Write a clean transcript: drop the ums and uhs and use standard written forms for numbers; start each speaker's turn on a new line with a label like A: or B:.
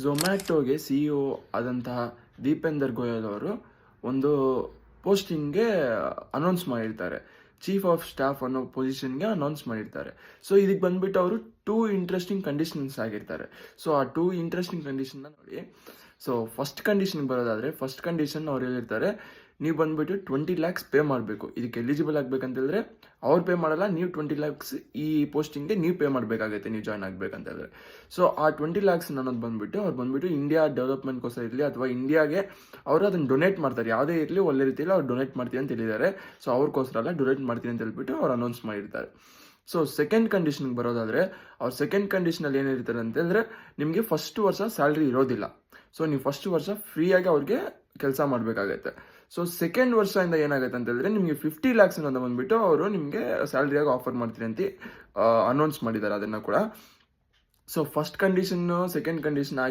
A: ಝೊಮ್ಯಾಟೋಗೆ CEO ಆದಂತಹ ದೀಪೇಂದರ್ ಗೋಯಲ್ ಅವರು ಒಂದು ಪೋಸ್ಟಿಂಗ್ಗೆ ಅನೌನ್ಸ್ ಮಾಡಿರ್ತಾರೆ. ಚೀಫ್ ಆಫ್ ಸ್ಟಾಫ್ ಅನ್ನೋ ಪೊಸಿಷನ್ಗೆ ಅನೌನ್ಸ್ ಮಾಡಿರ್ತಾರೆ. ಸೊ ಇದಕ್ಕೆ ಬಂದ್ಬಿಟ್ಟು ಅವರು 2 ಇಂಟ್ರೆಸ್ಟಿಂಗ್ ಕಂಡೀಷನ್ಸ್ ಆಗಿರ್ತಾರೆ. ಸೊ ಆ 2 ಇಂಟ್ರೆಸ್ಟಿಂಗ್ ಕಂಡೀಷನ್ನ ನೋಡಿ. ಸೊ ಫಸ್ಟ್ ಕಂಡೀಷನ್ಗೆ ಬರೋದಾದರೆ, ಫಸ್ಟ್ ಕಂಡೀಷನ್ ಅವ್ರು ಹೇಳಿರ್ತಾರೆ, ನೀವು ಬಂದ್ಬಿಟ್ಟು 20 lakhs ಪೇ ಮಾಡಬೇಕು. ಇದಕ್ಕೆ ಎಲಿಜಿಬಲ್ ಆಗ್ಬೇಕಂತ ಹೇಳಿದ್ರೆ ಅವ್ರು ಪೇ ಮಾಡಲ್ಲ, ನೀವು 20 lakhs ಈ ಪೋಸ್ಟಿಂಗ್ಗೆ ನೀವು ಪೇ ಮಾಡಬೇಕಾಗುತ್ತೆ ನೀವು ಜಾಯ್ನ್ ಆಗಬೇಕಂತ ಹೇಳಿದ್ರೆ. ಸೊ ಆ 20 lakhs ಅನ್ನೋದು ಬಂದ್ಬಿಟ್ಟು ಅವ್ರು ಬಂದ್ಬಿಟ್ಟು ಇಂಡಿಯಾ ಡೆವಲಪ್ಮೆಂಟ್ಗೋಸ್ಕರ ಇರಲಿ ಅಥವಾ ಇಂಡಿಯಾಗೆ ಅವರು ಅದನ್ನು ಡೊನೇಟ್ ಮಾಡ್ತಾರೆ. ಯಾವುದೇ ಇರಲಿ ಒಳ್ಳೆ ರೀತಿಯಲ್ಲಿ ಅವ್ರು ಡೊನೇಟ್ ಮಾಡ್ತೀನಿ ಅಂತ ಹೇಳಿದ್ದಾರೆ. ಸೊ ಅವ್ರಿಗೋಸ್ಕರ ಅಲ್ಲ, ಡೊನೇಟ್ ಮಾಡ್ತೀನಿ ಅಂತ ಹೇಳ್ಬಿಟ್ಟು ಅವ್ರು ಅನೌನ್ಸ್ ಮಾಡಿರ್ತಾರೆ. ಸೊ ಸೆಕೆಂಡ್ ಕಂಡೀಷನ್ಗೆ ಬರೋದಾದರೆ, ಅವ್ರ ಸೆಕೆಂಡ್ ಕಂಡೀಷನಲ್ಲಿ ಏನಿರ್ತಾರೆ ಅಂತ ಹೇಳಿದ್ರೆ, ನಿಮಗೆ ಫಸ್ಟ್ ವರ್ಷ ಸ್ಯಾಲ್ರಿ ಇರೋದಿಲ್ಲ. ಸೊ ನೀವು ಫಸ್ಟ್ ವರ್ಷ ಫ್ರೀಯಾಗಿ ಅವ್ರಿಗೆ ಕೆಲಸ ಮಾಡಬೇಕಾಗತ್ತೆ. ಸೊ ಸೆಕೆಂಡ್ ವರ್ಷದಿಂದ ಏನಾಗುತ್ತೆ ಅಂತ ಹೇಳಿದ್ರೆ, ನಿಮಗೆ 50 lakhs ಅನ್ನೋದು ಬಂದ್ಬಿಟ್ಟು ಅವರು ನಿಮಗೆ ಸ್ಯಾಲ್ರಿಯಾಗಿ ಆಫರ್ ಮಾಡ್ತೀನಿ ಅಂತ ಅನೌನ್ಸ್ ಮಾಡಿದ್ದಾರೆ ಅದನ್ನು ಕೂಡ. So first condition second condition